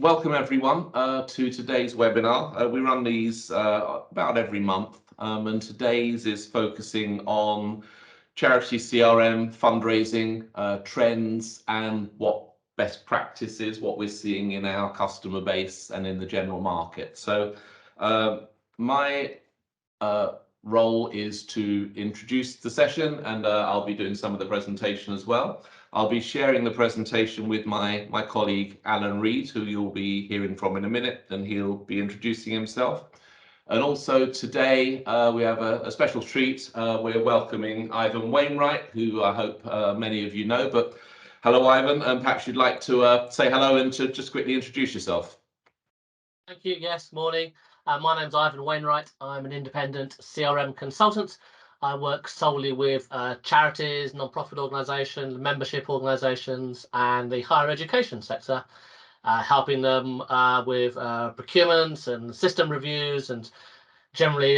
welcome everyone to today's webinar. We run these about every month, and today's is focusing on Charity CRM, fundraising, trends, and what best practices, what we're seeing in our customer base and in the general market. So my role is to introduce the session, and I'll be doing some of the presentation as well. I'll be sharing the presentation with my colleague Alan Reed, who you'll be hearing from in a minute, and he'll be introducing himself. And also today we have a special treat. We're welcoming Ivan Wainwright, who I hope many of you know. But hello, Ivan, and perhaps you'd like to say hello and to just quickly introduce yourself. Thank you. Yes, morning. My name's Ivan Wainwright. I'm an independent CRM consultant. I work solely with charities, non-profit organisations, membership organisations, and the higher education sector, helping them with procurement and system reviews, and generally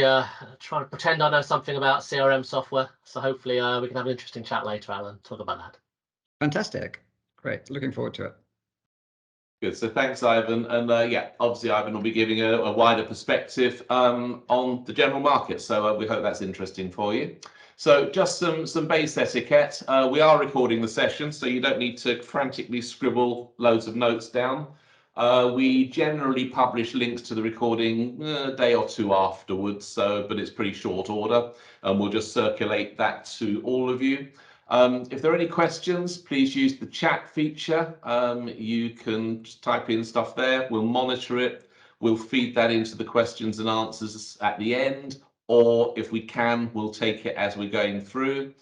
trying to pretend I know something about CRM software. So hopefully we can have an interesting chat later, Alan, talk about that. Fantastic. Great. Looking forward to it. Good. So thanks, Ivan. And yeah, obviously, Ivan will be giving a wider perspective on the general market. So we hope that's interesting for you. So just some base etiquette. We are recording the session, so you don't need to frantically scribble loads of notes down. We generally publish links to the recording a day or two afterwards, but it's pretty short order, and we'll just circulate that to all of you. If there are any questions, please use the chat feature. You can just type in stuff there. We'll monitor it. We'll feed that into the questions and answers at the end, or if we can, we'll take it as we're going through.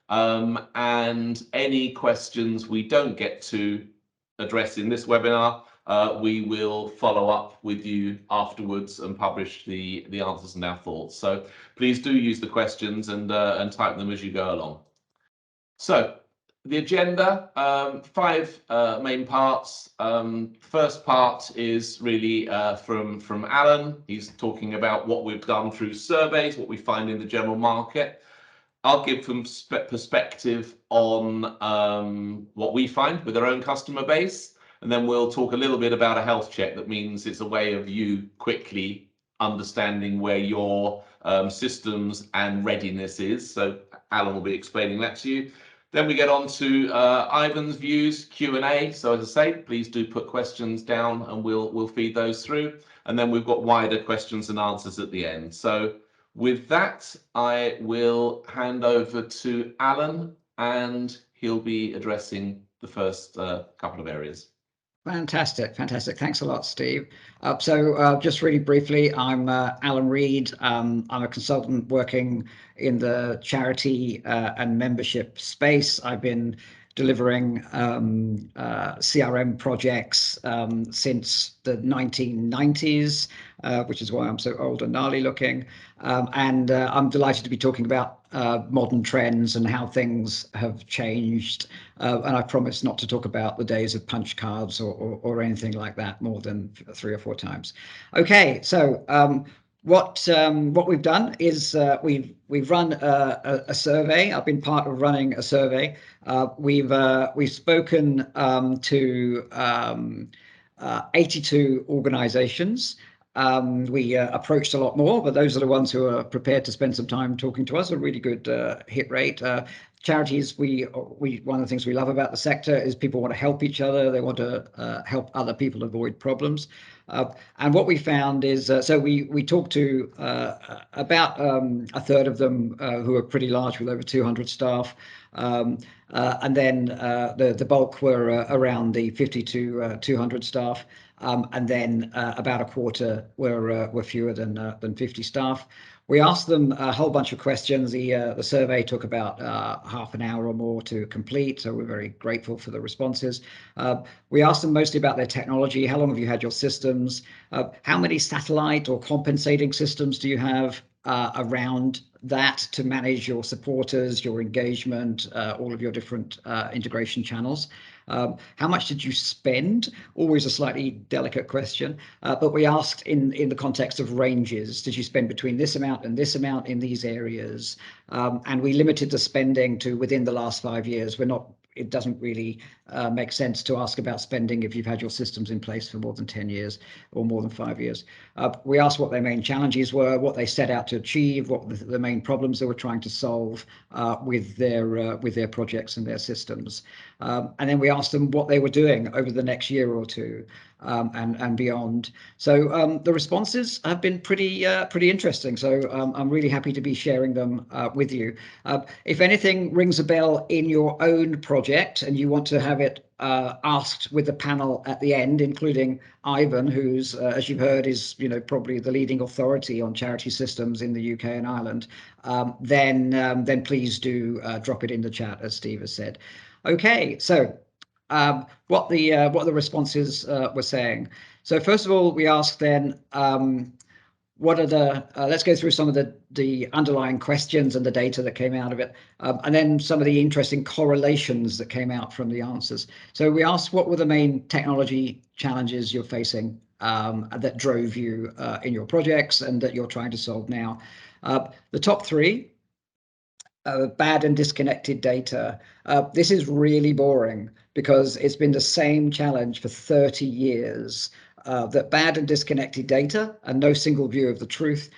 And any questions we don't get to address in this webinar, we will follow up with you afterwards and publish the answers and our thoughts. So please do use the questions and type them as you go along. So the agenda, five main parts. First part is really from Alan. He's talking about what we've done through surveys, what we find in the general market. I'll give some perspective on what we find with our own customer base, and then we'll talk a little bit about a health check. That means it's a way of you quickly understanding where your systems and readiness is. So Alan will be explaining that to you. Then we get on to Ivan's views, Q&A. So as I say, please do put questions down and we'll feed those through. And then we've got wider questions and answers at the end. So with that, I will hand over to Alan, and he'll be addressing the first couple of areas. Fantastic. Thanks a lot, Steve. So just really briefly, I'm Alan Reed. I'm a consultant working in the charity and membership space. I've been delivering CRM projects since the 1990s, which is why I'm so old and gnarly looking. And I'm delighted to be talking about modern trends and how things have changed. And I promise not to talk about the days of punch cards or anything like that more than 3 or 4 times. Okay, so what we've done is we've run a survey. I've been part of running a survey. We've spoken to 82 organizations. We approached a lot more, but those are the ones who are prepared to spend some time talking to us. A really good hit rate. Charities, one of the things we love about the sector is people want to help each other. They want to help other people avoid problems. And what we found is, so we talked to about a third of them who are pretty large with over 200 staff. And then the bulk were around the 50 to 200 staff. And then about a quarter were fewer than 50 staff. We asked them a whole bunch of questions. The survey took about half an hour or more to complete, so we're very grateful for the responses. We asked them mostly about their technology. How long have you had your systems? How many satellite or compensating systems do you have around that to manage your supporters, your engagement, all of your different integration channels? How much did you spend? Always a slightly delicate question, but we asked in the context of ranges. Did you spend between this amount and this amount in these areas? And we limited the spending to within the last 5 years. We're not it doesn't really make sense to ask about spending if you've had your systems in place for more than 10 years or more than 5 years. We asked what their main challenges were, what they set out to achieve, what the main problems they were trying to solve with their projects and their systems. And then we asked them what they were doing over the next year or two and beyond. So the responses have been pretty interesting. So I'm really happy to be sharing them with you. If anything rings a bell in your own project and you want to have it asked with the panel at the end, including Ivan, who's, as you've heard, is probably the leading authority on charity systems in the UK and Ireland, then please do drop it in the chat, as Steve has said. Okay, so what the responses were saying. So first of all, we asked then, what are the, let's go through some of the underlying questions and the data that came out of it, and then some of the interesting correlations that came out from the answers. So we asked, what were the main technology challenges you're facing that drove you in your projects and that you're trying to solve now? The top three, bad and disconnected data. This is really boring because it's been the same challenge for 30 years. That bad and disconnected data and no single view of the truth.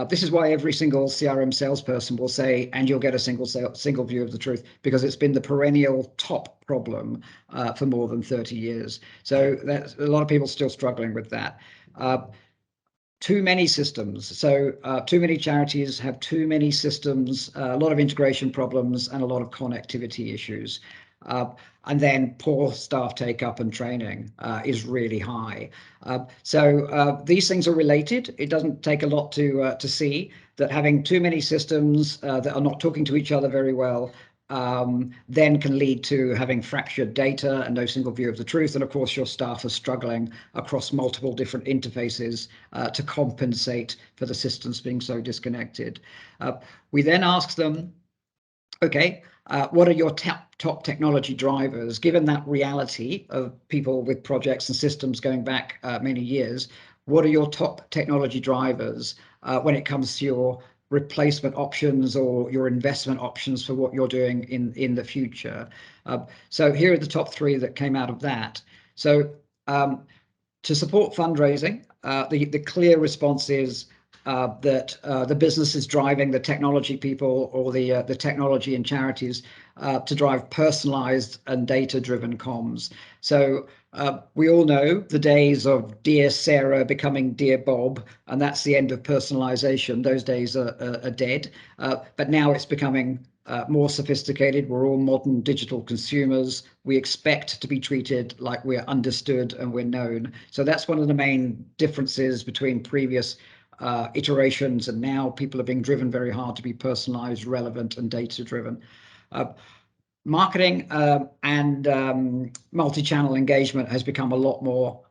This is why every single CRM salesperson will say, and you'll get a single view of the truth, because it's been the perennial top problem for more than 30 years. So that's a lot of people still struggling with that. Too many systems. So too many charities have too many systems, a lot of integration problems and a lot of connectivity issues. And then poor staff take-up and training is really high. So these things are related. It doesn't take a lot to see that having too many systems that are not talking to each other very well then can lead to having fractured data and no single view of the truth. And of course, your staff are struggling across multiple different interfaces to compensate for the systems being so disconnected. We then asked them, okay, what are your top technology drivers? Given that reality of people with projects and systems going back many years, what are your top technology drivers when it comes to your replacement options or your investment options for what you're doing in the future? So here are the top three that came out of that. So to support fundraising, the clear response is that the business is driving the technology people or the technology in charities to drive personalized and data-driven comms. So we all know the days of Dear Sarah becoming Dear Bob, and that's the end of personalization. Those days are dead. But now it's becoming more sophisticated. We're all modern digital consumers. We expect to be treated like we're understood and we're known. So that's one of the main differences between previous iterations, and now people are being driven very hard to be personalized, relevant, and data-driven. Marketing and multi-channel engagement has become a lot more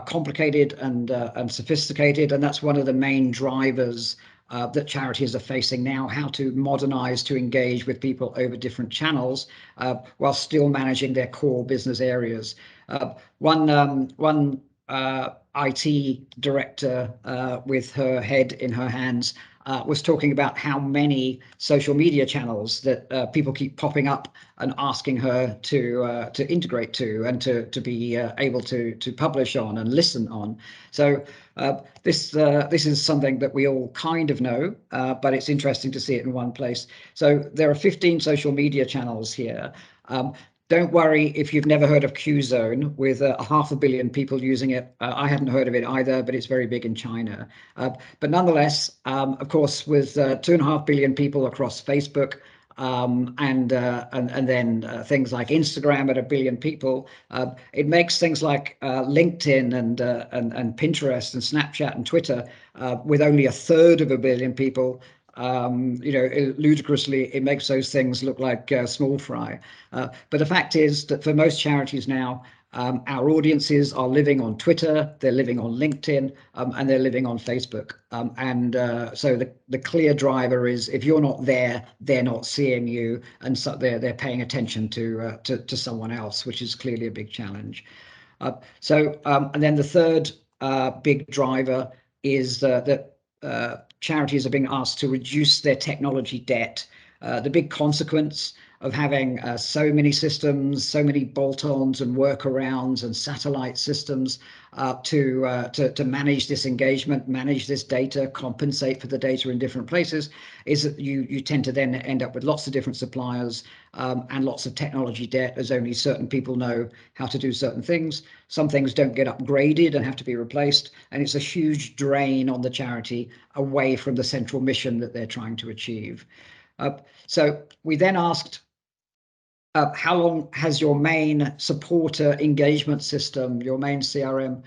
complicated and sophisticated, and that's one of the main drivers that charities are facing now, how to modernize to engage with people over different channels while still managing their core business areas. One IT director with her head in her hands was talking about how many social media channels that people keep popping up and asking her to integrate to and to be able to publish on and listen on. So this is something that we all kind of know, but it's interesting to see it in one place. So there are 15 social media channels here. Don't worry if you've never heard of Qzone with 500 million people using it. I hadn't heard of it either, but it's very big in China. But nonetheless, of course, with 2.5 billion people across Facebook and then things like Instagram at 1 billion people, it makes things like LinkedIn and Pinterest and Snapchat and Twitter with only 1/3 of 1 billion people. Ludicrously, it makes those things look like small fry. But the fact is that for most charities now, our audiences are living on Twitter, they're living on LinkedIn, and they're living on Facebook. So the clear driver is if you're not there, they're not seeing you, and so they're paying attention to someone else, which is clearly a big challenge. And then the third big driver is that charities are being asked to reduce their technology debt the big consequence of having so many systems, so many bolt-ons and workarounds and satellite systems to manage this engagement, manage this data, compensate for the data in different places, is that you tend to then end up with lots of different suppliers and lots of technology debt, as only certain people know how to do certain things. Some things don't get upgraded and have to be replaced, and it's a huge drain on the charity away from the central mission that they're trying to achieve. So we then asked, how long has your main supporter engagement system, your main CRM,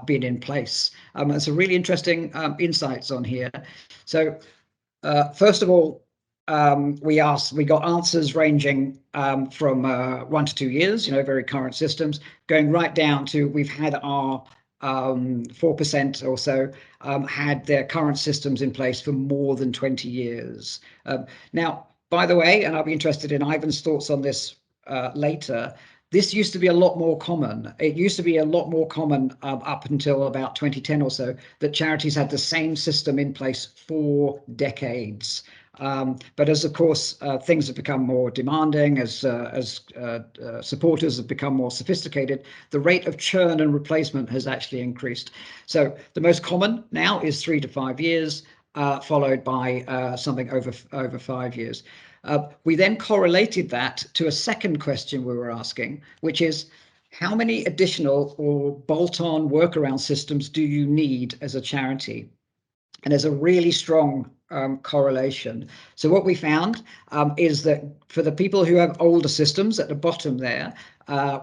been in place? There's some really interesting insights on here. So first of all, we got answers ranging from 1 to 2 years, very current systems, going right down to we've had our 4% or so had their current systems in place for more than 20 years. Now, by the way, and I'll be interested in Ivan's thoughts on this later, this used to be a lot more common. It used to be a lot more common up until about 2010 or so that charities had the same system in place for decades. But as of course things have become more demanding, as supporters have become more sophisticated, the rate of churn and replacement has actually increased. So the most common now is 3 to 5 years, followed by something over 5 years. We then correlated that to a second question we were asking, which is, how many additional or bolt-on workaround systems do you need as a charity? And there's a really strong correlation. So what we found is that for the people who have older systems at the bottom there,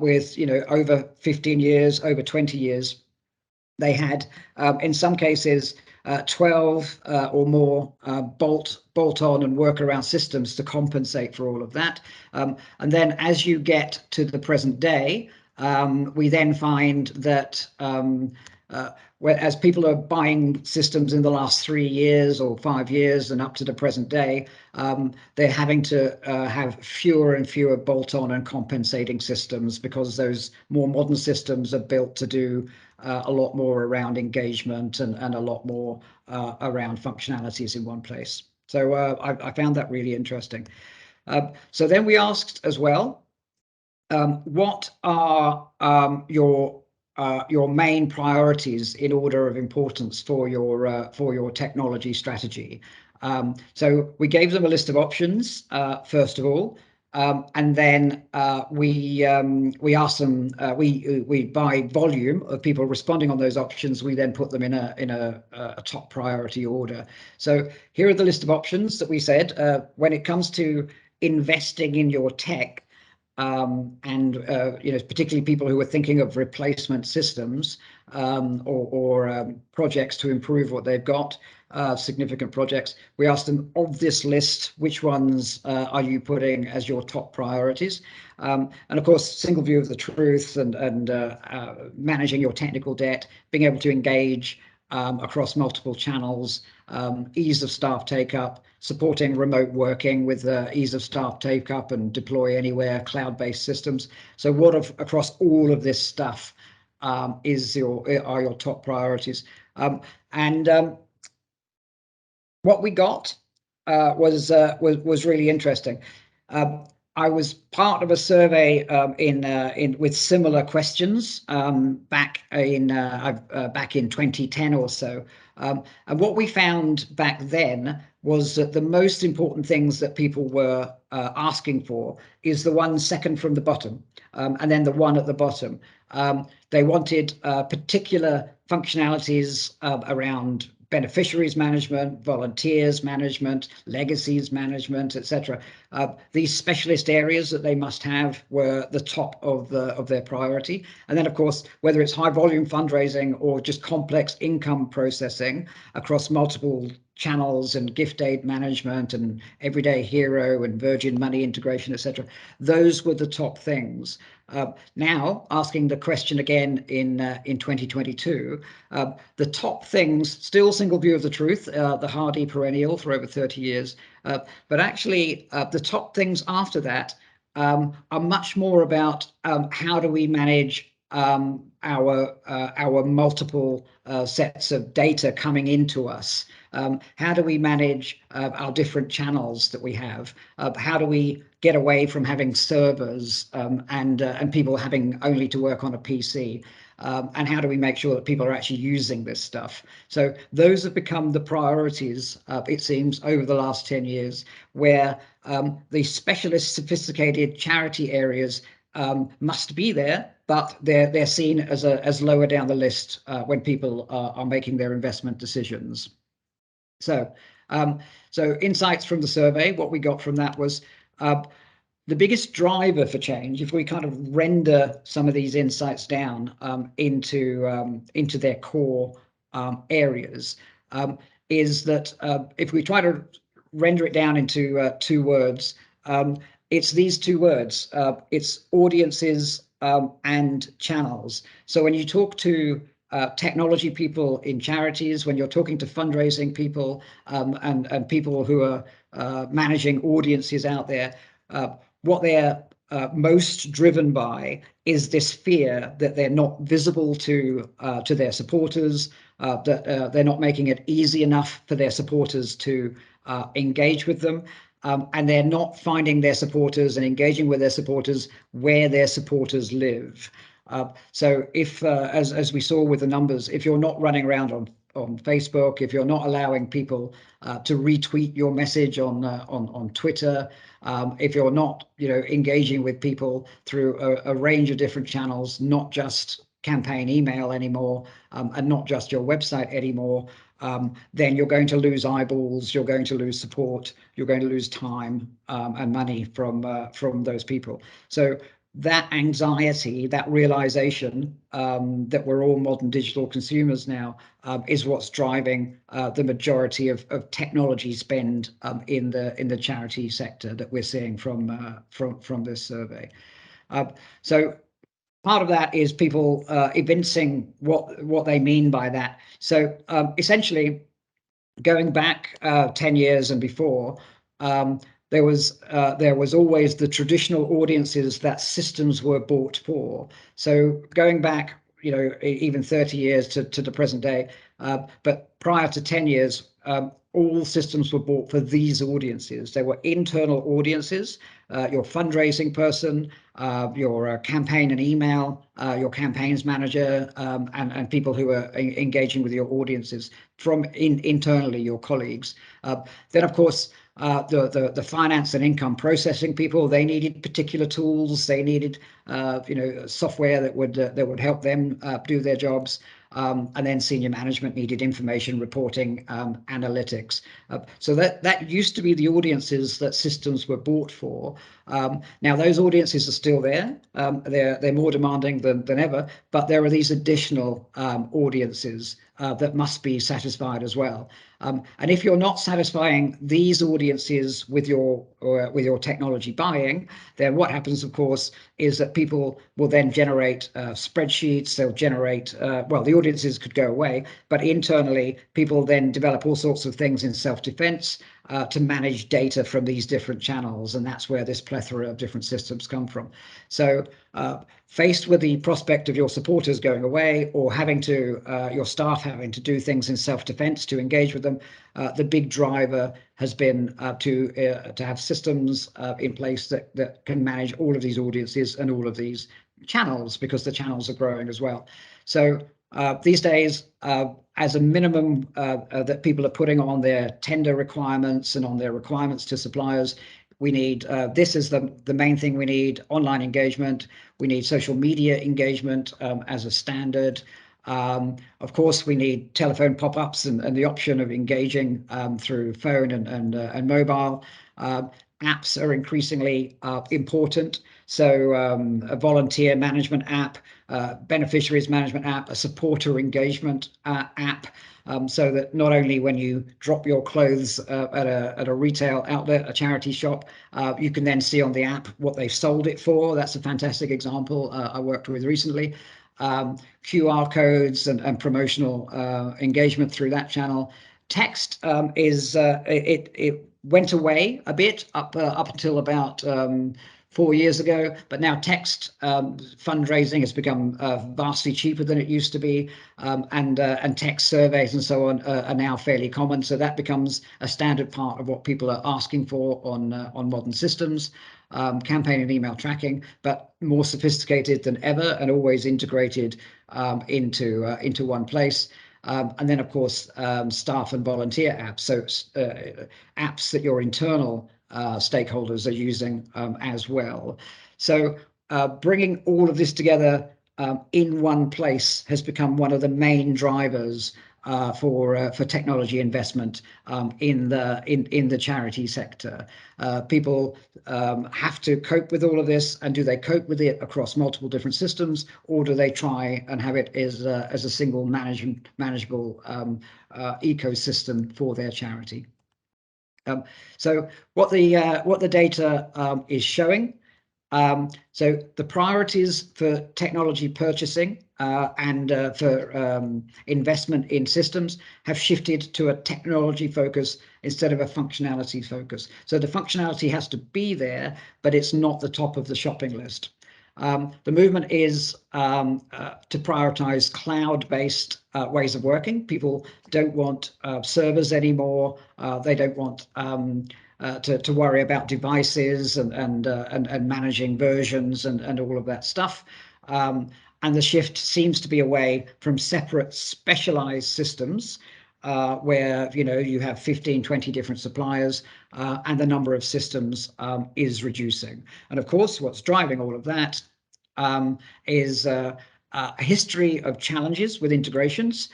with over 15 years, over 20 years, they had in some cases 12 or more bolt-on and workaround systems to compensate for all of that. And then as you get to the present day, we then find that as people are buying systems in the last 3 years or 5 years and up to the present day, they're having to have fewer and fewer bolt-on and compensating systems, because those more modern systems are built to do a lot more around engagement and a lot more around functionalities in one place. So I found that really interesting. So then we asked as well, what are your main priorities in order of importance for your technology strategy? So we gave them a list of options first of all, and then we asked them. We by volume of people responding on those options, we then put them in a top priority order. So here are the list of options that we said when it comes to investing in your tech. And particularly people who are thinking of replacement systems or projects to improve what they've got, significant projects. We asked them, of this list, which ones are you putting as your top priorities? And of course, single view of the truth and managing your technical debt, being able to engage across multiple channels, ease of staff take-up, supporting remote working with ease of staff take-up and deploy anywhere, cloud-based systems. So what across all of this stuff are your top priorities? What we got was really interesting. I was part of a survey with similar questions back in 2010 or so, and what we found back then was that the most important things that people were asking for is the one second from the bottom, and then the one at the bottom. They wanted particular functionalities around beneficiaries management, volunteers management, legacies management, etc. These specialist areas that they must have were the top of their priority. And then, of course, whether it's high volume fundraising or just complex income processing across multiple channels and gift aid management and everyday hero and Virgin Money integration, etc. Those were the top things. Now, asking the question again in 2022, the top things, still single view of the truth, the hardy perennial for over 30 years, but actually the top things after that are much more about how do we manage our multiple sets of data coming into us, How do we manage our different channels that we have? How do we get away from having servers and people having only to work on a PC? And how do we make sure that people are actually using this stuff? So those have become the priorities, it seems, over the last 10 years, where the specialist, sophisticated charity areas must be there, but they're seen as lower down the list when people are making their investment decisions. So insights from the survey, what we got from that was the biggest driver for change, if we kind of render some of these insights down into their core areas, is that if we try to render it down into 2 words, it's these 2 words. It's audiences and channels. So when you talk to technology people in charities, when you're talking to fundraising people and people who are managing audiences out there, what they're most driven by is this fear that they're not visible to their supporters, that they're not making it easy enough for their supporters to engage with them, and they're not finding their supporters and engaging with their supporters where their supporters live. So if, as we saw with the numbers, if you're not running around on Facebook, if you're not allowing people to retweet your message on Twitter, if you're not engaging with people through a range of different channels, not just campaign email anymore, and not just your website anymore, then you're going to lose eyeballs, you're going to lose support, you're going to lose time and money from those people. So that anxiety, that realization that we're all modern digital consumers now, is what's driving the majority of technology spend in the charity sector that we're seeing from this survey. So part of that is people evincing what they mean by that. So essentially, going back 10 years and before, there was always the traditional audiences that systems were bought for. So going back, even 30 years to the present day, but prior to 10 years, all systems were bought for these audiences. They were internal audiences, your fundraising person, your campaign and email, your campaigns manager, and people who are engaging with your audiences from internally, your colleagues. Then, of course, the finance and income processing people, they needed particular tools. They needed software that would help them do their jobs. And then senior management needed information reporting, analytics. So that used to be the audiences that systems were bought for. Now those audiences are still there. They're more demanding than ever, but there are these additional audiences that must be satisfied as well. And if you're not satisfying these audiences with your technology buying, then what happens, of course, is that people will then generate spreadsheets. They'll generate, the audiences could go away, but internally, people then develop all sorts of things in self-defense to manage data from these different channels. And that's where this plethora of different systems come from. So faced with the prospect of your supporters going away or your staff having to do things in self-defense to engage with them, the big driver has been to have systems in place that can manage all of these audiences and all of these channels, because the channels are growing as well. So these days, as a minimum that people are putting on their tender requirements and on their requirements to suppliers, we need, this is the main thing we need: online engagement. We need social media engagement as a standard. Of course, we need telephone pop-ups and the option of engaging through phone and mobile. Apps are increasingly important. So a volunteer management app, beneficiaries management app, a supporter engagement app, so that not only when you drop your clothes at a retail outlet, a charity shop, you can then see on the app what they've sold it for. That's a fantastic example I worked with recently. QR codes and promotional engagement through that channel. Text it went away a bit up until about 4 years ago, but now text fundraising has become vastly cheaper than it used to be, and text surveys and so on are now fairly common. So that becomes a standard part of what people are asking for on modern systems. Campaign and email tracking, but more sophisticated than ever and always integrated into one place. And then, of course, staff and volunteer apps. So apps that your internal stakeholders are using as well. So bringing all of this together in one place has become one of the main drivers for technology investment in the charity sector. People have to cope with all of this, and do they cope with it across multiple different systems, or do they try and have it as a single manageable ecosystem for their charity? So what the data is showing. So the priorities for technology purchasing and for investment in systems have shifted to a technology focus instead of a functionality focus. So the functionality has to be there, but it's not the top of the shopping list. The movement is to prioritize cloud-based ways of working. People don't want servers anymore. They don't want to worry about devices and managing versions and all of that stuff. And the shift seems to be away from separate specialized systems where you have 15, 20 different suppliers, and the number of systems is reducing. And of course, what's driving all of that is a history of challenges with integrations,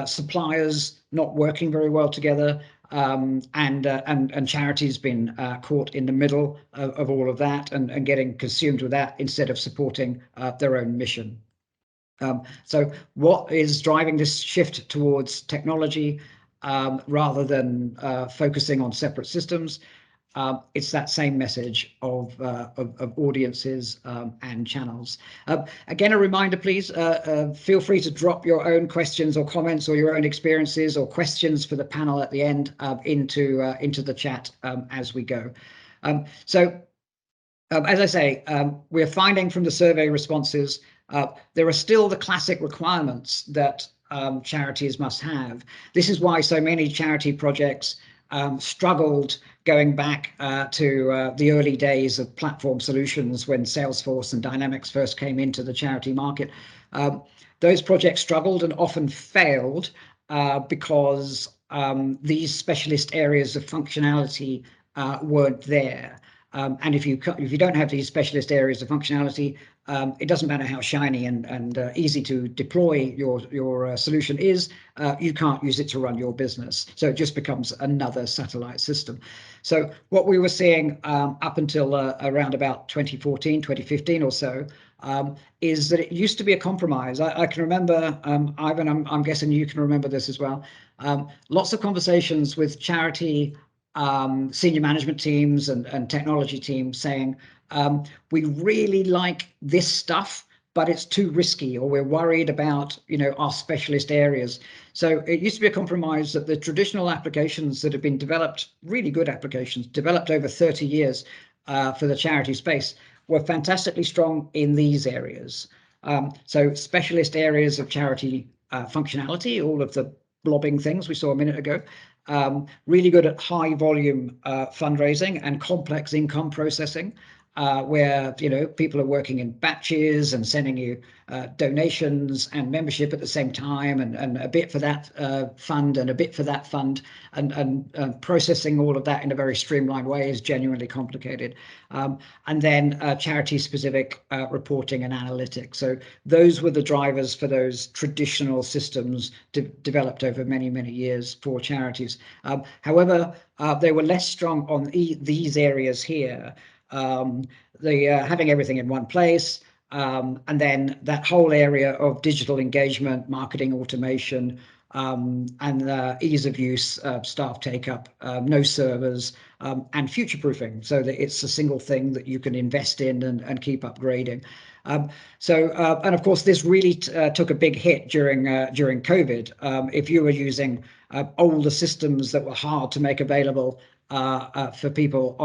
suppliers not working very well together, and charities been caught in the middle of all of that and getting consumed with that instead of supporting their own mission. So what is driving this shift towards technology rather than focusing on separate systems? It's that same message of audiences and channels. Again, a reminder, please, feel free to drop your own questions or comments or your own experiences or questions for the panel at the end into the chat as we go. So as I say, we're finding from the survey responses, there are still the classic requirements that charities must have. This is why so many charity projects struggled going back to the early days of platform solutions when Salesforce and Dynamics first came into the charity market. Those projects struggled and often failed because these specialist areas of functionality weren't there. And if you don't have these specialist areas of functionality, it doesn't matter how shiny and easy to deploy your solution is, you can't use it to run your business. So it just becomes another satellite system. So what we were seeing up until around about 2014, 2015 or so, is that it used to be a compromise. I can remember, Ivan, I'm guessing you can remember this as well, lots of conversations with charity senior management teams and technology teams saying, we really like this stuff, but it's too risky, or we're worried about our specialist areas. So it used to be a compromise that the traditional applications that have been developed, really good applications, developed over 30 years for the charity space, were fantastically strong in these areas. So specialist areas of charity functionality, all of the blobbing things we saw a minute ago, really good at high volume fundraising and complex income processing, where people are working in batches and sending you donations and membership at the same time, and a bit for that fund and a bit for that fund, and processing all of that in a very streamlined way is genuinely complicated. And then charity specific reporting and analytics. So those were the drivers for those traditional systems developed over many, many years for charities. However, they were less strong on these areas here. Having everything in one place, and then that whole area of digital engagement, marketing automation, and ease of use, staff take up, no servers, and future-proofing, so that it's a single thing that you can invest in and keep upgrading. And of course, this really took a big hit during COVID. If you were using older systems that were hard to make available, for people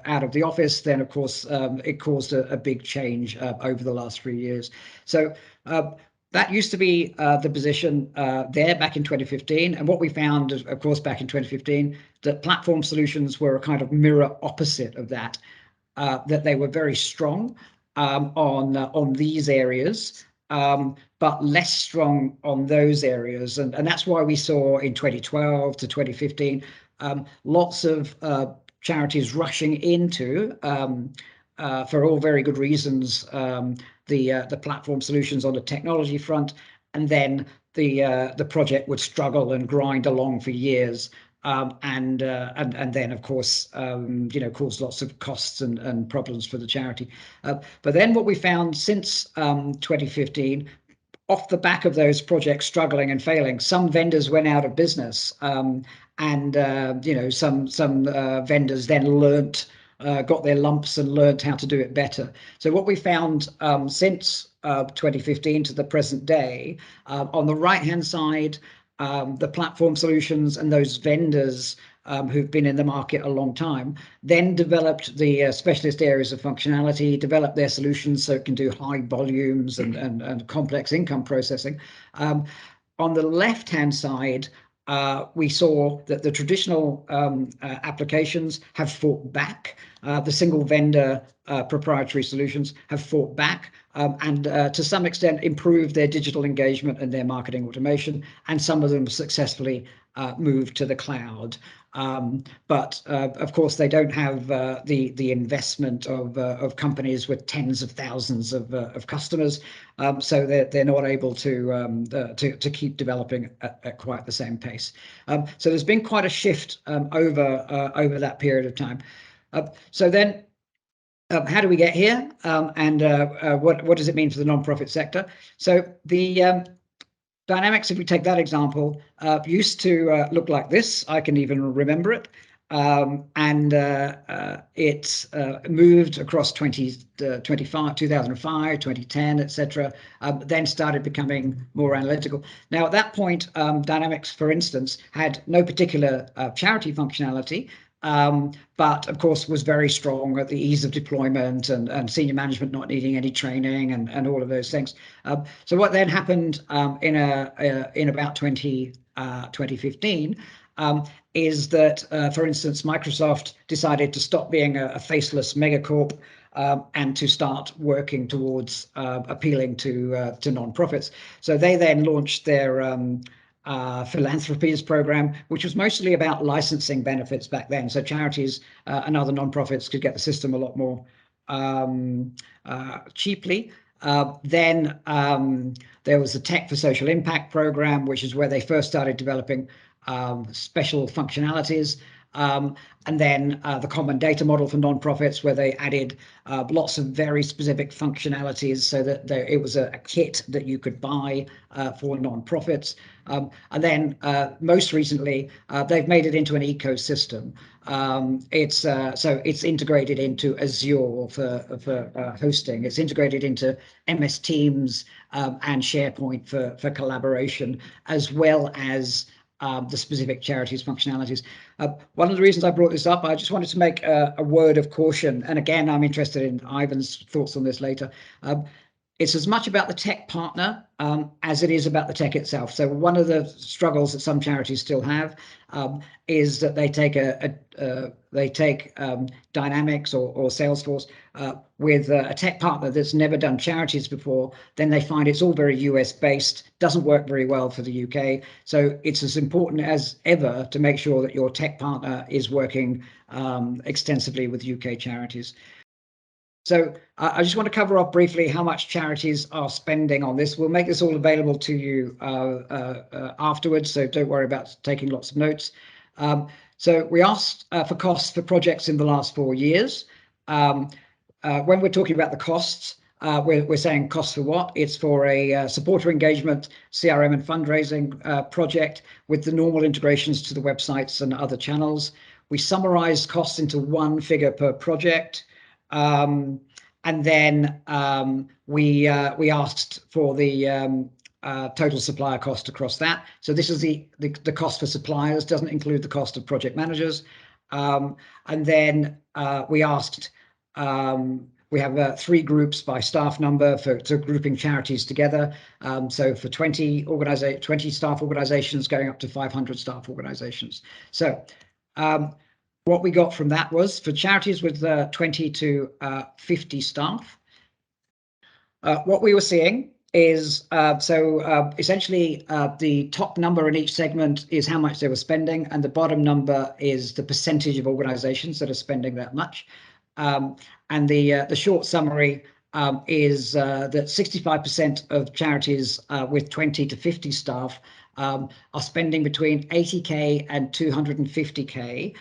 out of the office, then of course it caused a big change over the last 3 years. So that used to be the position there back in 2015. And what we found, of course, back in 2015, that platform solutions were a kind of mirror opposite of that, that they were very strong on these areas, but less strong on those areas. And that's why we saw in 2012 to 2015, lots of charities rushing into, for all very good reasons, the platform solutions on the technology front, and then the project would struggle and grind along for years, and then of course cause lots of costs and problems for the charity. But then what we found since 2015, off the back of those projects struggling and failing, some vendors went out of business, and some vendors then got their lumps and learned how to do it better. So what we found since 2015 to the present day, on the right-hand side, the platform solutions and those vendors who've been in the market a long time then developed the specialist areas of functionality, developed their solutions so it can do high volumes and complex income processing. On the left-hand side, we saw that the traditional applications have fought back. The single vendor proprietary solutions have fought back, and to some extent improved their digital engagement and their marketing automation, and some of them successfully moved to the cloud. But of course, they don't have the investment of companies with tens of thousands of customers, so they're not able to keep developing at quite the same pace. So there's been quite a shift over that period of time. So then, how do we get here, and what does it mean for the nonprofit sector? So the dynamics, if we take that example, used to look like this. I can even remember it. And it moved across 2005, 2010, etc. Then started becoming more analytical. Now, at that point, Dynamics, for instance, had no particular charity functionality, but of course was very strong at the ease of deployment and senior management not needing any training and all of those things. So what then happened in about 2015 is that, for instance, Microsoft decided to stop being a faceless megacorp and to start working towards appealing to nonprofits. So they then launched their philanthropies program, which was mostly about licensing benefits back then. So charities and other nonprofits could get the system a lot more cheaply. Then there was the Tech for Social Impact program, which is where they first started developing special functionalities. And then the common data model for nonprofits, where they added lots of very specific functionalities so that it was a kit that you could buy for nonprofits. And then most recently, they've made it into an ecosystem. It's integrated into Azure for hosting. It's integrated into MS Teams and SharePoint for collaboration, as well as the specific charities functionalities. One of the reasons I brought this up, I just wanted to make a word of caution. And again, I'm interested in Ivan's thoughts on this later. It's as much about the tech partner as it is about the tech itself. So one of the struggles that some charities still have is that they take Dynamics or Salesforce with a tech partner that's never done charities before. Then they find it's all very US based, doesn't work very well for the UK. So it's as important as ever to make sure that your tech partner is working extensively with UK charities. So I just want to cover off briefly how much charities are spending on this. We'll make this all available to you afterwards, so don't worry about taking lots of notes. So we asked for costs for projects in the last 4 years. When we're talking about the costs, we're saying costs for what? It's for a supporter engagement, CRM and fundraising project with the normal integrations to the websites and other channels. We summarized costs into one figure per project. And then we asked for the total supplier cost across that. So this is the cost for suppliers, doesn't include the cost of project managers. And then we asked, we have 3 groups by staff number for grouping charities together. So for 20 staff organizations going up to 500 staff organizations. So what we got from that was for charities with 20 to 50 staff, what we were seeing is essentially the top number in each segment is how much they were spending, and the bottom number is the percentage of organizations that are spending that much. And the short summary is that 65% of charities with 20 to 50 staff are spending between 80k and 250k.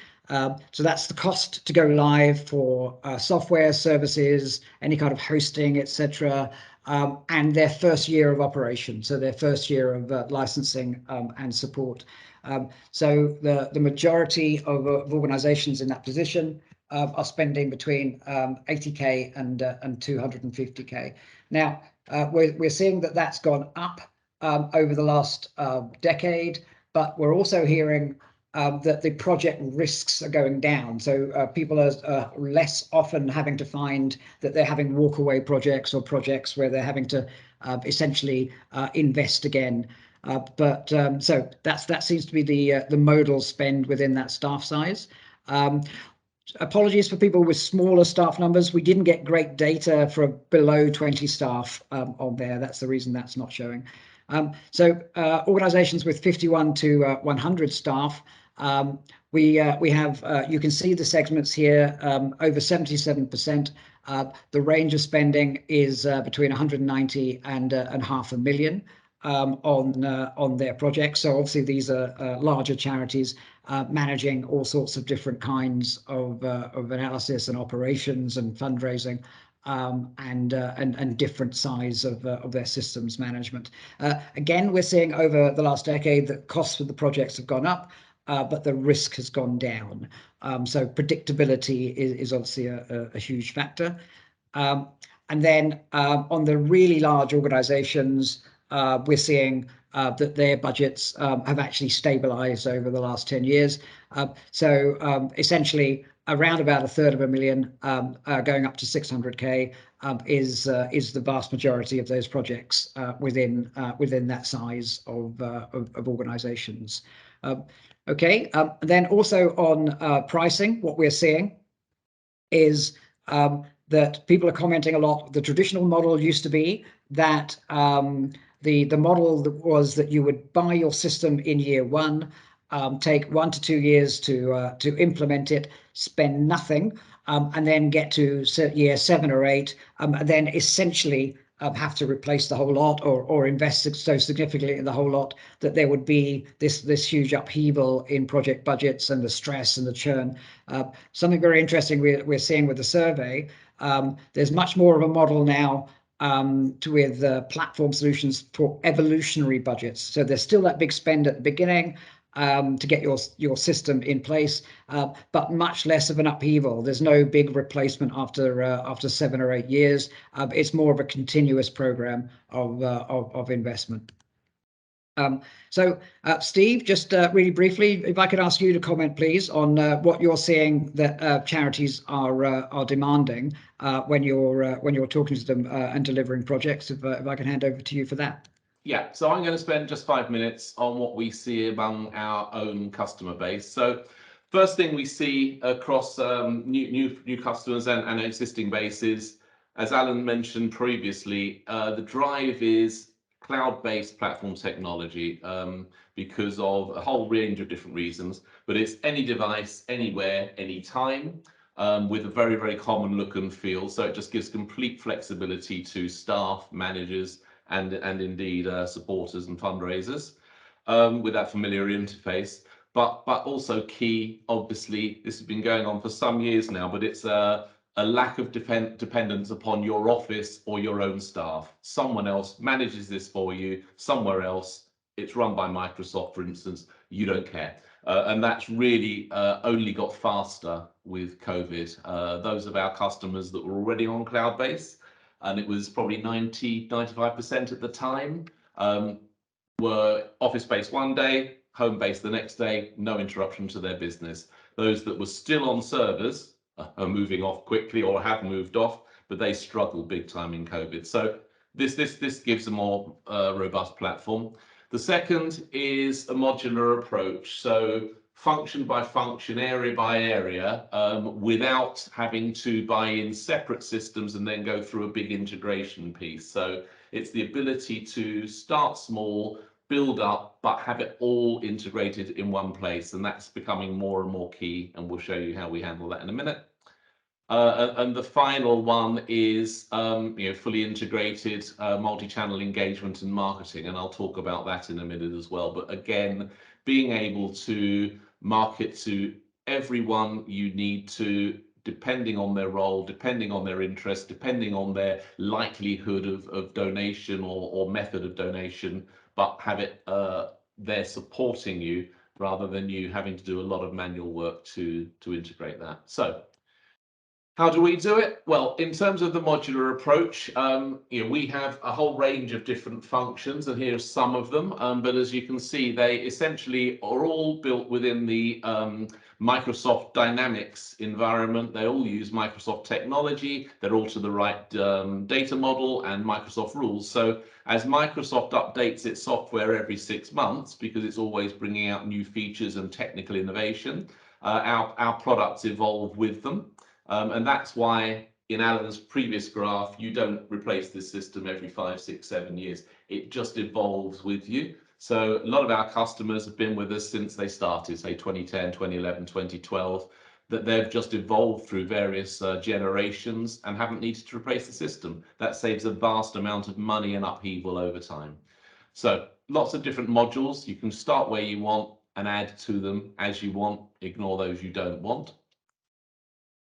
So that's the cost to go live for software services, any kind of hosting, etc., and their first year of operation, so their first year of licensing and support. So the majority of organizations in that position are spending between 80k and 250k. Now, we're seeing that that's gone up over the last decade, but we're also hearing that the project risks are going down. So people are less often having to find that they're having walkaway projects or projects where they're having to essentially invest again. So that seems to be the modal spend within that staff size. Apologies for people with smaller staff numbers. We didn't get great data for below 20 staff on there. That's the reason that's not showing. So organizations with 51 to 100 staff, we have, you can see the segments here, over 77%. The range of spending is between 190 and $500,000 on their projects. So obviously these are larger charities managing all sorts of different kinds of analysis and operations and fundraising, and different size of their systems management. Again, we're seeing over the last decade that costs of the projects have gone up, but the risk has gone down. So predictability is obviously a huge factor. And then on the really large organizations, we're seeing that their budgets have actually stabilized over the last 10 years. So essentially around about $350,000 going up to 600k is the vast majority of those projects within that size of organizations. Okay, then also on pricing, what we're seeing is that people are commenting a lot. The traditional model used to be that the model was that you would buy your system in year 1, take 1 to 2 years to implement it, spend nothing, and then get to year 7 or 8, and then essentially have to replace the whole lot or invest so significantly in the whole lot that there would be this huge upheaval in project budgets and the stress and the churn. Something very interesting we're seeing with the survey, there's much more of a model now with platform solutions for evolutionary budgets. So there's still that big spend at the beginning to get your system in place, but much less of an upheaval. There's no big replacement after 7 or 8 years. It's more of a continuous program of investment. So Steve, just really briefly, if I could ask you to comment, please, on what you're seeing that charities are demanding when you're talking to them and delivering projects. If I can hand over to you for that. Yeah, so I'm going to spend just 5 minutes on what we see among our own customer base. So first thing we see across new customers and existing bases, as Alan mentioned previously, the drive is cloud-based platform technology because of a whole range of different reasons, but it's any device, anywhere, anytime, with a very, very common look and feel. So it just gives complete flexibility to staff, managers, and indeed supporters and fundraisers with that familiar interface. But also key, obviously, this has been going on for some years now, but it's a lack of dependence upon your office or your own staff. Someone else manages this for you somewhere else. It's run by Microsoft, for instance. You don't care. And that's really only got faster with COVID. Those of our customers that were already on cloud-based, and it was probably 95% at the time, were office-based one day, home-based the next day, no interruption to their business. Those that were still on servers are moving off quickly or have moved off, but they struggled big time in COVID. So this gives a more robust platform. The second is a modular approach. So function by function, area by area, without having to buy in separate systems and then go through a big integration piece. So it's the ability to start small, build up, but have it all integrated in one place. And that's becoming more and more key. And we'll show you how we handle that in a minute. And the final one is fully integrated multi-channel engagement and marketing, and I'll talk about that in a minute as well. But again, being able to market to everyone you need to, depending on their role, depending on their interest, depending on their likelihood of donation or method of donation, but have it there supporting you rather than you having to do a lot of manual work to integrate that. So how do we do it? Well, in terms of the modular approach, we have a whole range of different functions, and here's some of them. But as you can see, they essentially are all built within the Microsoft Dynamics environment. They all use Microsoft technology. They're all to the right data model and Microsoft rules. So as Microsoft updates its software every 6 months, because it's always bringing out new features and technical innovation, our products evolve with them. And that's why in Alan's previous graph, you don't replace this system every 5, 6, 7 years. It just evolves with you. So a lot of our customers have been with us since they started, say 2010, 2011, 2012, that they've just evolved through various generations and haven't needed to replace the system. That saves a vast amount of money and upheaval over time. So lots of different modules. You can start where you want and add to them as you want. Ignore those you don't want.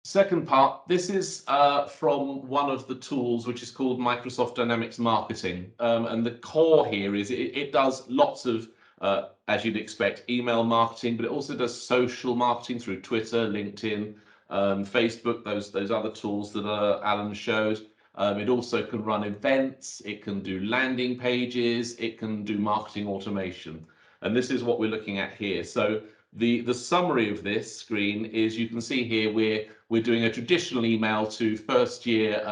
Second part, this is from one of the tools which is called Microsoft Dynamics Marketing. And the core here is it does lots of, as you'd expect, email marketing, but it also does social marketing through Twitter, LinkedIn, Facebook, those other tools that Alan showed. It also can run events, it can do landing pages, it can do marketing automation. And this is what we're looking at here. So the summary of this screen is, you can see here we're doing a traditional email to first year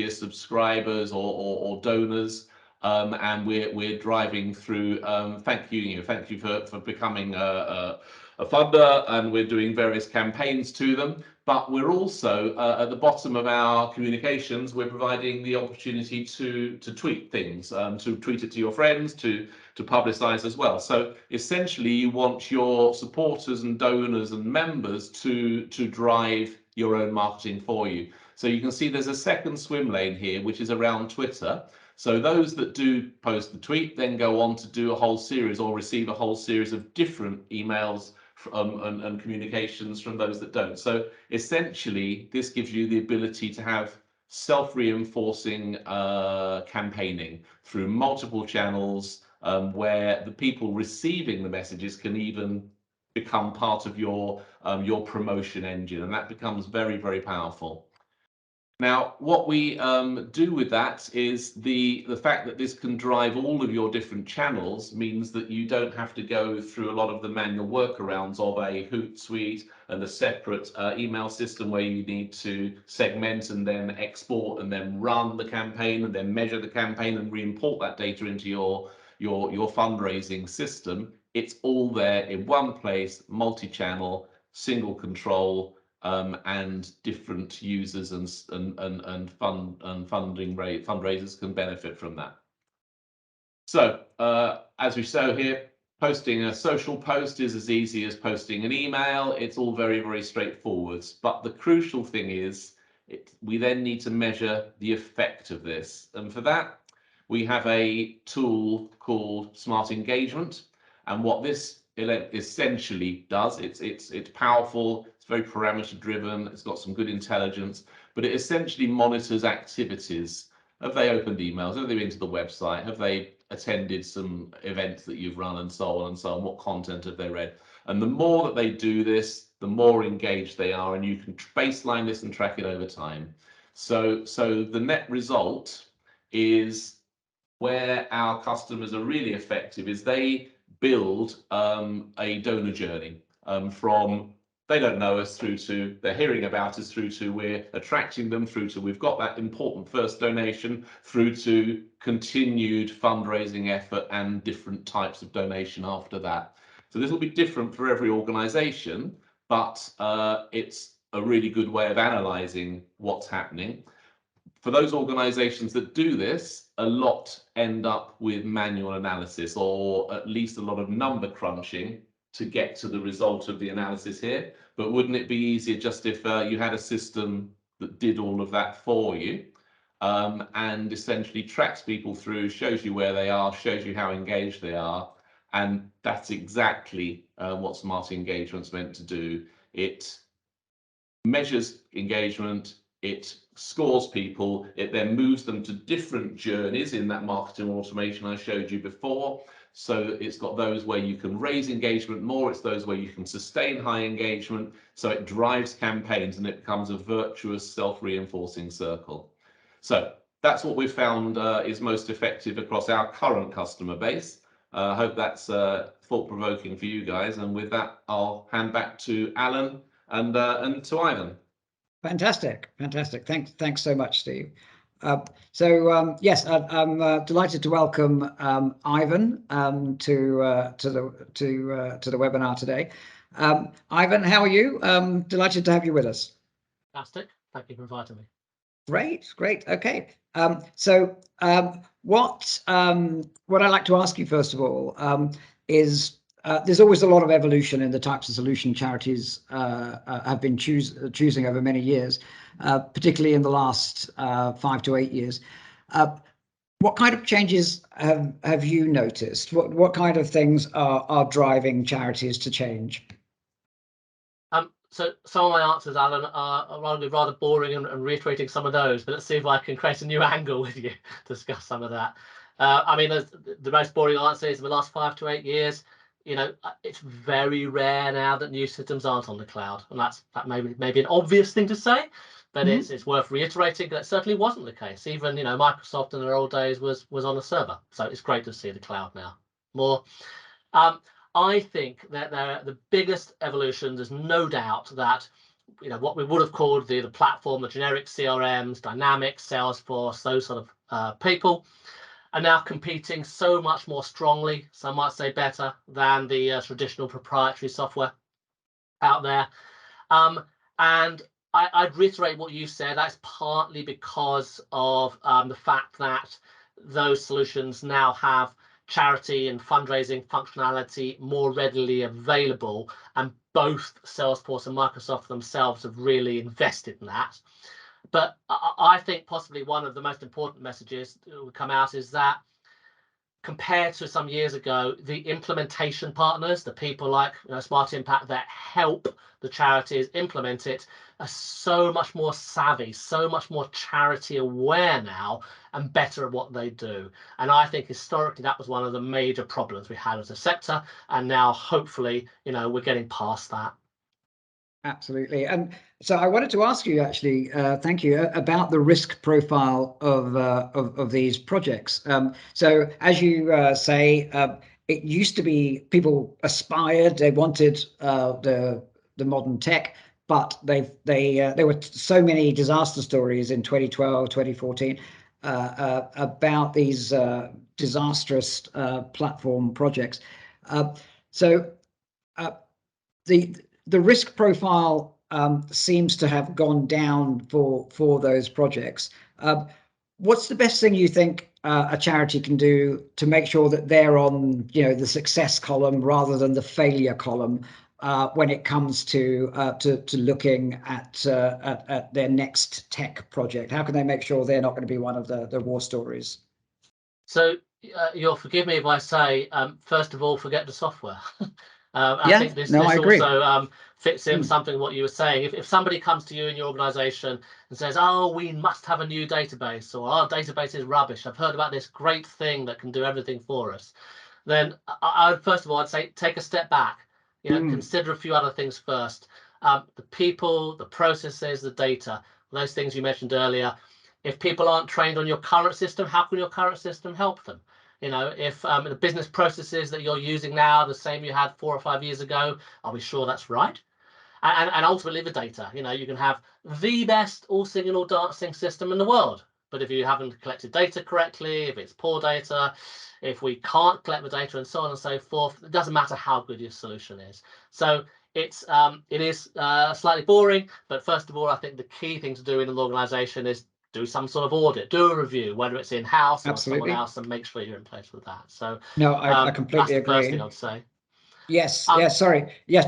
subscribers or donors, and we're driving through thank you for becoming a funder, and we're doing various campaigns to them. But we're also at the bottom of our communications, we're providing the opportunity to tweet things, to tweet it to your friends, to publicize as well. So essentially you want your supporters and donors and members to drive your own marketing for you. So you can see there's a second swim lane here, which is around Twitter. So those that do post the tweet then go on to do a whole series or receive a whole series of different emails and communications from those that don't. So essentially this gives you the ability to have self-reinforcing campaigning through multiple channels, where the people receiving the messages can even become part of your promotion engine, and that becomes very, very powerful. Now, what we do with that is the fact that this can drive all of your different channels means that you don't have to go through a lot of the manual workarounds of a Hootsuite and a separate email system where you need to segment and then export and then run the campaign and then measure the campaign and re-import that data into your fundraising system. It's all there in one place, multi-channel, single control, and different users and fundraisers can benefit from that. So as we show here, posting a social post is as easy as posting an email. It's all very, very straightforward. But the crucial thing is we then need to measure the effect of this. And for that, we have a tool called Smart Engagement. And what this essentially does, it's powerful, it's very parameter driven, it's got some good intelligence, but it essentially monitors activities. Have they opened emails? Have they been to the website? Have they attended some events that you've run, and so on and so on? What content have they read? And the more that they do this, the more engaged they are, and you can baseline this and track it over time. So the net result is, where our customers are really effective, is they build a donor journey from they don't know us, through to they're hearing about us, through to we're attracting them, through to we've got that important first donation, through to continued fundraising effort and different types of donation after that. So this will be different for every organisation, but it's a really good way of analysing what's happening. For those organisations that do this, a lot end up with manual analysis, or at least a lot of number crunching to get to the result of the analysis here. But wouldn't it be easier just if you had a system that did all of that for you, and essentially tracks people through, shows you where they are, shows you how engaged they are? And that's exactly what Smart Engagement's meant to do. It measures engagement, it scores people, it then moves them to different journeys in that marketing automation I showed you before. So it's got those where you can raise engagement more, it's those where you can sustain high engagement, so it drives campaigns and it becomes a virtuous self-reinforcing circle. So that's what we've found is most effective across our current customer base. I hope that's thought-provoking for you guys, and with that I'll hand back to Alan and to Ivan. Fantastic. Thanks so much, Steve. Yes, I'm delighted to welcome Ivan to the webinar today. Ivan, how are you? Delighted to have you with us. Fantastic. Thank you for inviting me. Great. Okay. What I'd like to ask you first of all is there's always a lot of evolution in the types of solution charities have been choosing over many years, particularly in the last 5 to 8 years. What kind of changes have you noticed? What kind of things are driving charities to change? So some of my answers, Alan, are rather boring and reiterating some of those, but let's see if I can create a new angle with you to discuss some of that. I mean, the most boring answer is in the last 5 to 8 years, you know, it's very rare now that new systems aren't on the cloud, and that may be an obvious thing to say, but it's worth reiterating that certainly wasn't the case. Even, you know, Microsoft in their old days was on a server, so it's great to see the cloud now more. I think that the biggest evolution, there's no doubt that, you know, what we would have called the platform, the generic CRMs, Dynamics, Salesforce, those sort of people are now competing so much more strongly, some might say better, than the traditional proprietary software out there. And I'd reiterate what you said. That's partly because of the fact that those solutions now have charity and fundraising functionality more readily available, and both Salesforce and Microsoft themselves have really invested in that. But I think possibly one of the most important messages that will come out is that compared to some years ago, the implementation partners, the people like, you know, Smart Impact that help the charities implement it, are so much more savvy, so much more charity aware now, and better at what they do. And I think historically that was one of the major problems we had as a sector, and now hopefully, you know, we're getting past that. Absolutely. And so I wanted to ask you actually, thank you, about the risk profile of these projects. So as you say, it used to be people aspired, they wanted the modern tech, but there were so many disaster stories in 2012, 2014 about these disastrous platform projects. The risk profile seems to have gone down for those projects. What's the best thing you think a charity can do to make sure that they're on, you know, the success column rather than the failure column when it comes to looking at their next tech project? How can they make sure they're not going to be one of the war stories? So you'll forgive me if I say, first of all, forget the software. I think this also fits in something what you were saying. If somebody comes to you in your organization and says, oh, we must have a new database, or our database is rubbish, I've heard about this great thing that can do everything for us, then first of all, I'd say take a step back. You know, consider a few other things first. The people, the processes, the data, those things you mentioned earlier. If people aren't trained on your current system, how can your current system help them? You know, if the business processes that you're using now are the same you had 4 or 5 years ago, are we sure that's right? And ultimately the data. You can have the best all singing, all dancing system in the world, but if you haven't collected data correctly, if it's poor data, if we can't collect the data and so on and so forth, it doesn't matter how good your solution is. So it is slightly boring, but first of all, I think the key thing to do in an organization is do some sort of audit, do a review, whether it's in-house or someone else, and make sure you're in place with that. So no, I completely that's the agree. first thing I'd say. Yes, sorry. Yes,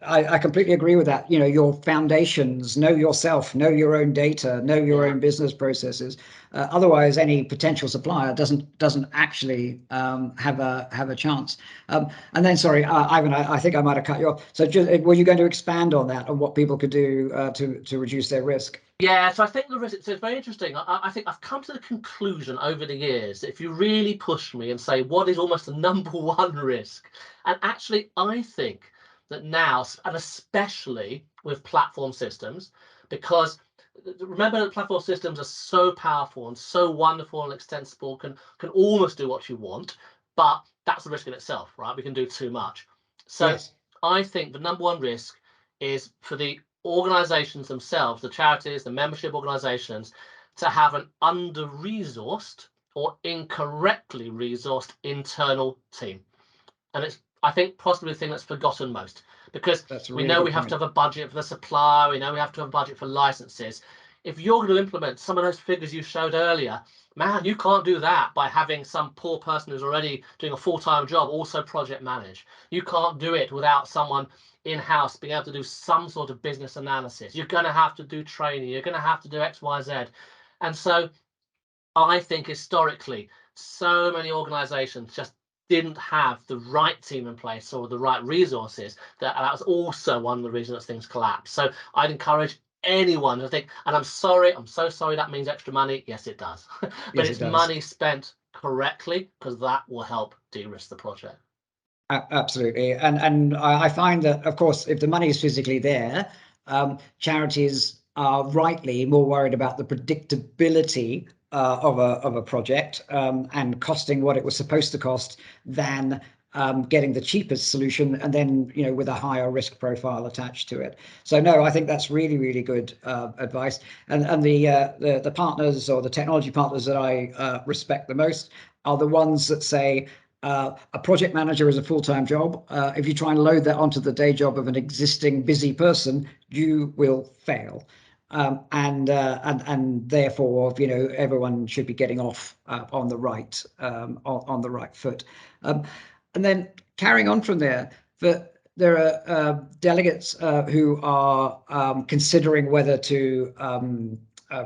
I completely agree with that. Your foundations, know yourself, know your own data, know your own business processes. Otherwise, any potential supplier doesn't actually have a chance. And then, sorry, Ivan, I think I might have cut you off. So, were you going to expand on that, on what people could do to reduce their risk? Yeah, so I think the risk, so it's very interesting. I think I've come to the conclusion over the years that if you really push me and say, what is almost the number one risk? And actually, I think that now, and especially with platform systems, because remember that platform systems are so powerful and so wonderful and extensible, can almost do what you want, but that's the risk in itself, right? We can do too much. So yes. I think the number one risk is for the organizations themselves, the charities, the membership organizations, to have an under-resourced or incorrectly resourced internal team. And it's, I think, possibly the thing that's forgotten most, because we know we have to have a budget for the supplier, we know we have to have a budget for licenses. If you're going to implement some of those figures you showed earlier, man, you can't do that by having some poor person who's already doing a full-time job also project manage. You can't do it without someone in-house being able to do some sort of business analysis. You're going to have to do training. You're going to have to do X, Y, Z. And so I think historically, so many organizations just didn't have the right team in place or the right resources. That was also one of the reasons that things collapsed. So I'd encourage anyone to think, and I'm so sorry that means extra money. Yes, it does. But yes, it's money spent correctly, because that will help de-risk the project. Absolutely. And I find that, of course, if the money is physically there, charities are rightly more worried about the predictability of a project and costing what it was supposed to cost than getting the cheapest solution, and then with a higher risk profile attached to it. So no, I think that's really, really good advice. And the partners, or the technology partners, that I respect the most are the ones that say, a project manager is a full-time job. If you try and load that onto the day job of an existing busy person, you will fail. And therefore, everyone should be getting off on the right foot. And then carrying on from there, there are delegates who are considering whether to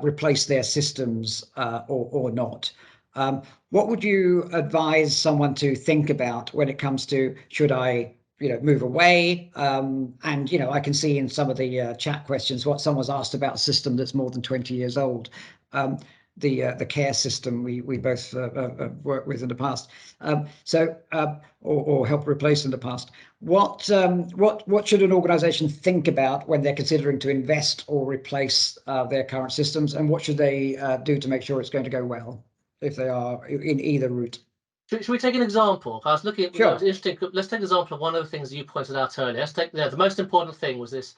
replace their systems or not. What would you advise someone to think about when it comes to, should I move away? And I can see in some of the chat questions what someone's asked about a system that's more than 20 years old. The care system we both worked with in the past, or helped replace in the past. What should an organization think about when they're considering to invest or replace their current systems, and what should they do to make sure it's going to go well, if they are in either route? Should we take an example? I was looking at, sure. It was interesting. Let's take an example of one of the things you pointed out earlier. Let's take the most important thing was this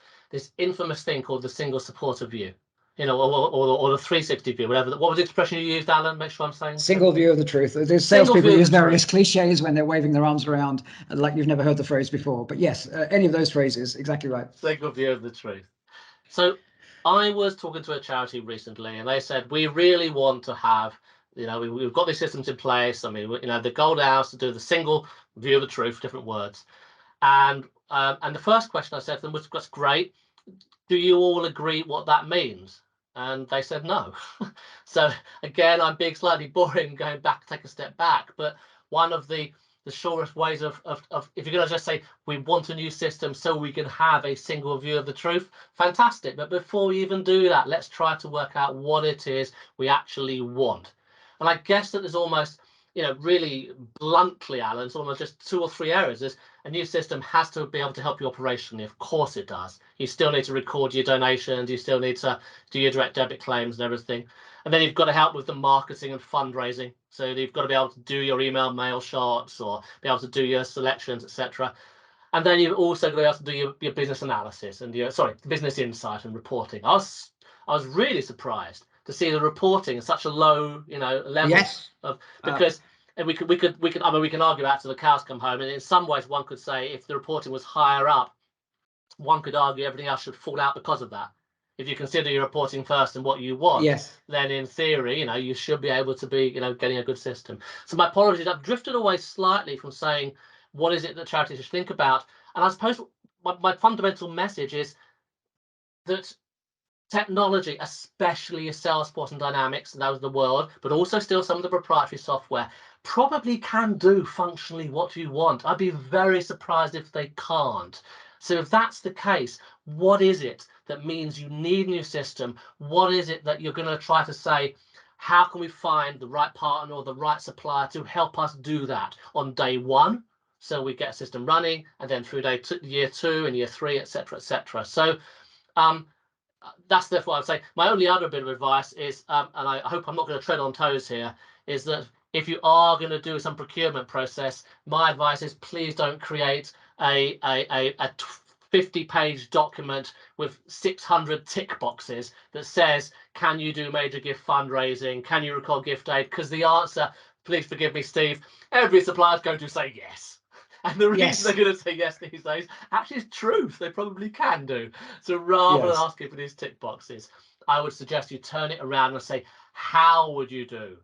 infamous thing called the single supporter view, or the 360 view, whatever. What was the expression you used, Alan? Make sure I'm saying single view of the truth. There's salespeople use various cliches when they're waving their arms around like you've never heard the phrase before. But yes, any of those phrases, exactly right. Single view of the truth. So I was talking to a charity recently, and they said, we really want to have, we've got these systems in place. I mean, the goal now is to do the single view of the truth, different words. And the first question I said to them was, that's great. Do you all agree what that means? And they said no. So again, I'm being slightly boring, going back, take a step back. But one of the surest ways of if you're going to just say, we want a new system so we can have a single view of the truth, fantastic. But before we even do that, let's try to work out what it is we actually want. And I guess that there's almost, really bluntly, Alan, it's almost just 2 or 3 areas. There's a new system has to be able to help you operationally. Of course it does. You still need to record your donations. You still need to do your direct debit claims and everything. And then you've got to help with the marketing and fundraising. So you've got to be able to do your email mail shots, or be able to do your selections, etc. And then you've also got to be able to do your business analysis and business insight and reporting. I was really surprised to see the reporting at such a low, level. Yes. Because and we can argue out till the cows come home. And in some ways, one could say if the reporting was higher up, one could argue everything else should fall out because of that. If you consider your reporting first and what you want, yes, then in theory, you should be able to be, getting a good system. So my apologies, I've drifted away slightly from saying what is it that charities should think about. And I suppose my fundamental message is that technology, especially Salesforce and Dynamics, and that was the world, but also still some of the proprietary software, probably can do functionally what you want. I'd be very surprised if they can't. So if that's the case, what is it that means you need a new system? What is it that you're going to try to say, how can we find the right partner or the right supplier to help us do that on day one? So we get a system running, and then through year 2 and year 3, etc., etc. So that's therefore I'd say my only other bit of advice is, and I hope I'm not going to tread on toes here, is that if you are going to do some procurement process, my advice is please don't create a 50-page document with 600 tick boxes that says, can you do major gift fundraising? Can you record gift aid? Because the answer, please forgive me, Steve, every supplier is going to say yes. And the reason they're going to say yes these days actually is truth. They probably can do. So rather than asking for these tick boxes, I would suggest you turn it around and say, how would you do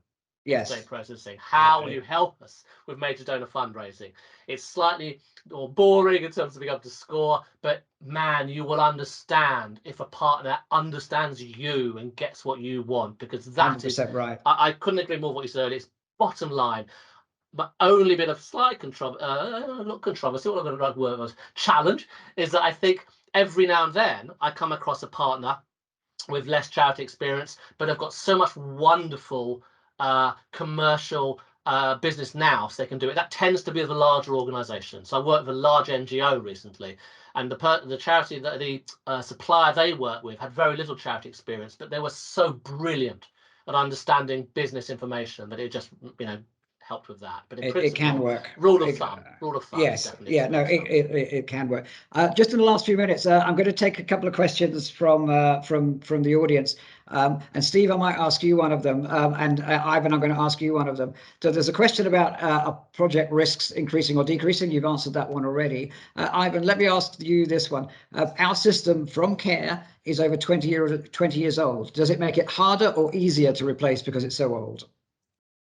gift aid processing? How will you help us with major donor fundraising? It's slightly more boring in terms of being able to score, but man, you will understand if a partner understands you and gets what you want, because that 100% is right. I couldn't agree more with what you said. It's bottom line. But only bit of slight challenge is that I think every now and then I come across a partner with less charity experience, but have got so much wonderful commercial business now, so they can do it. That tends to be with a larger organisation. So I worked with a large NGO recently, and the charity that the supplier they worked with had very little charity experience, but they were so brilliant at understanding business information that it just helped with that. But it can work. Rule of thumb. Yes. Yeah. No. It can work. Just in the last few minutes, I'm going to take a couple of questions from the audience. And Steve, I might ask you one of them. And Ivan, I'm going to ask you one of them. So there's a question about project risks increasing or decreasing. You've answered that one already. Ivan, let me ask you this one. Our system from Care is over 20 years old. Does it make it harder or easier to replace because it's so old?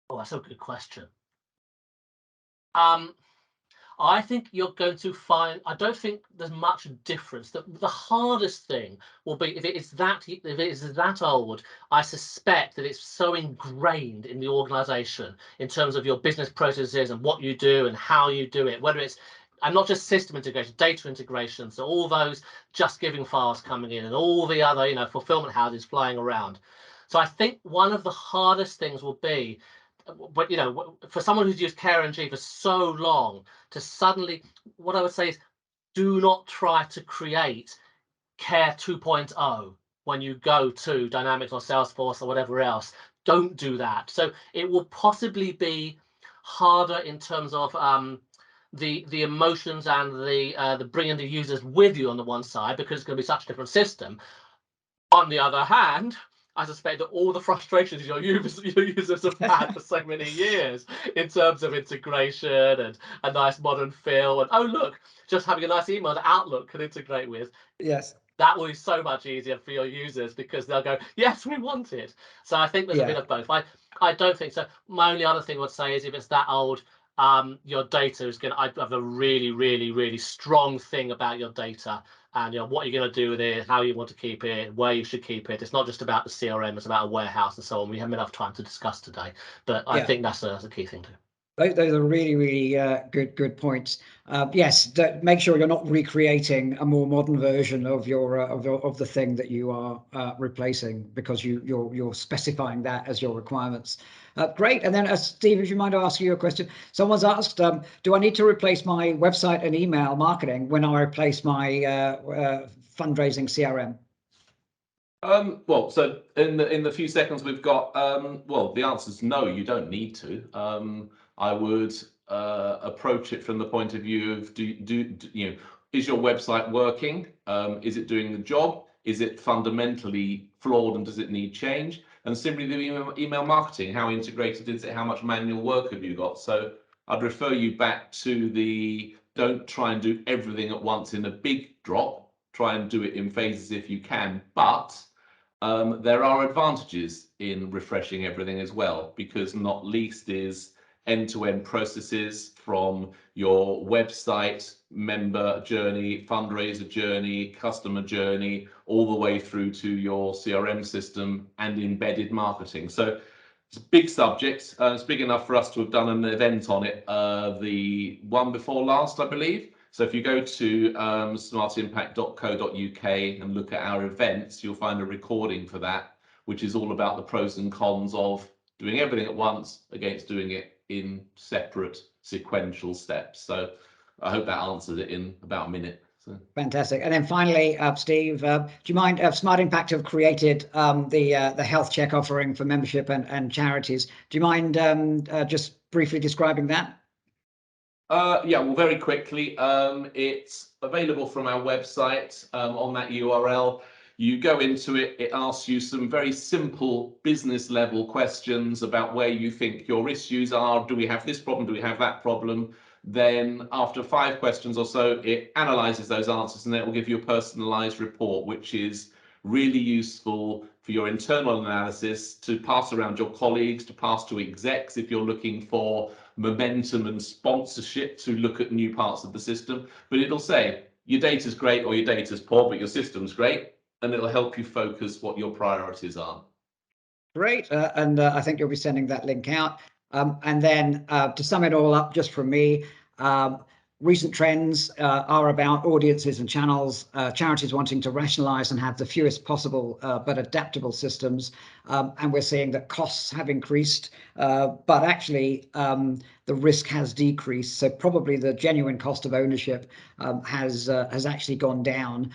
Oh, that's a good question. I think you're going to find, I don't think there's much difference. The hardest thing will be if it is that old. I suspect that it's so ingrained in the organization in terms of your business processes and what you do and how you do it, whether it's, and not just system integration, data integration, so all those Just Giving files coming in and all the other, fulfillment houses flying around. So I think one of the hardest things will be, but for someone who's used KRNG for so long, to suddenly, what I would say is, do not try to create Care 2.0 when you go to Dynamics or Salesforce or whatever else. Don't do that. So it will possibly be harder in terms of the emotions and the bringing the users with you on the one side, because it's going to be such a different system. On the other hand, I suspect that all the frustrations your users have had for so many years in terms of integration and a nice modern feel, and oh look, just having a nice email that Outlook can integrate with. Yes. That will be so much easier for your users, because they'll go, yes, we want it. So I think there's a bit of both. I don't think so. My only other thing I would say is, if it's that old, your data is going to, I have a really, really, really strong thing about your data, and what you're going to do with it, how you want to keep it, where you should keep it. It's not just about the CRM, it's about a warehouse and so on. We haven't enough time to discuss today, but I think that's a key thing too. Those are really, really good points. Yes, make sure you're not recreating a more modern version of your of the thing that you are replacing, because you're specifying that as your requirements. Great. And then, Steve, if you mind, I'll ask you a question. Someone's asked, do I need to replace my website and email marketing when I replace my fundraising CRM? Well, so in the few seconds we've got, well, the answer is no, you don't need to. I would approach it from the point of view of is your website working? Is it doing the job? Is it fundamentally flawed and does it need change? And similarly, the email marketing, how integrated is it? How much manual work have you got? So I'd refer you back to don't try and do everything at once in a big drop. Try and do it in phases if you can. But there are advantages in refreshing everything as well, because not least is end-to-end processes from your website, member journey, fundraiser journey, customer journey, all the way through to your CRM system and embedded marketing. So it's a big subject. It's big enough for us to have done an event on it, the one before last, I believe. So if you go to smartimpact.co.uk and look at our events, you'll find a recording for that, which is all about the pros and cons of doing everything at once against doing it in separate sequential steps. So I hope that answers it in about a minute. So. Fantastic. And then finally, Steve, do you mind, Smart Impact have created the health check offering for membership and charities. Do you mind just briefly describing that? Yeah, well, very quickly, it's available from our website on that URL. You go into it, it asks you some very simple business level questions about where you think your issues are. Do we have this problem? Do we have that problem? Then after 5 questions or so, it analyzes those answers and then it will give you a personalized report, which is really useful for your internal analysis to pass around your colleagues, to pass to execs if you're looking for momentum and sponsorship to look at new parts of the system. But it'll say your data's great or your data's poor, but your system's great, and it'll help you focus what your priorities are. Great, and I think you'll be sending that link out. And then to sum it all up, just from me, recent trends are about audiences and channels, charities wanting to rationalize and have the fewest possible but adaptable systems. And we're seeing that costs have increased, but actually the risk has decreased. So probably the genuine cost of ownership has actually gone down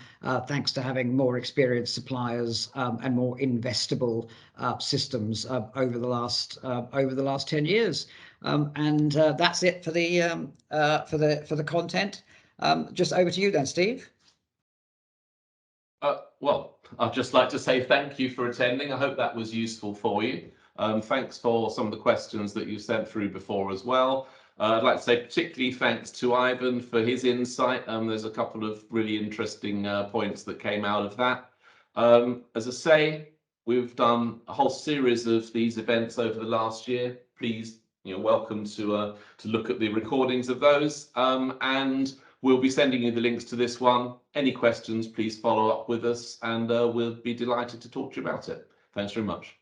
thanks to having more experienced suppliers and more investable systems over the last 10 years. And that's it for the content. Just over to you then, Steve. Well, I'd just like to say thank you for attending. I hope that was useful for you. Thanks for some of the questions that you sent through before as well. I'd like to say particularly thanks to Ivan for his insight. There's a couple of really interesting points that came out of that. As I say, we've done a whole series of these events over the last year. Please, you're welcome to look at the recordings of those. And we'll be sending you the links to this one. Any questions, please follow up with us and we'll be delighted to talk to you about it. Thanks very much.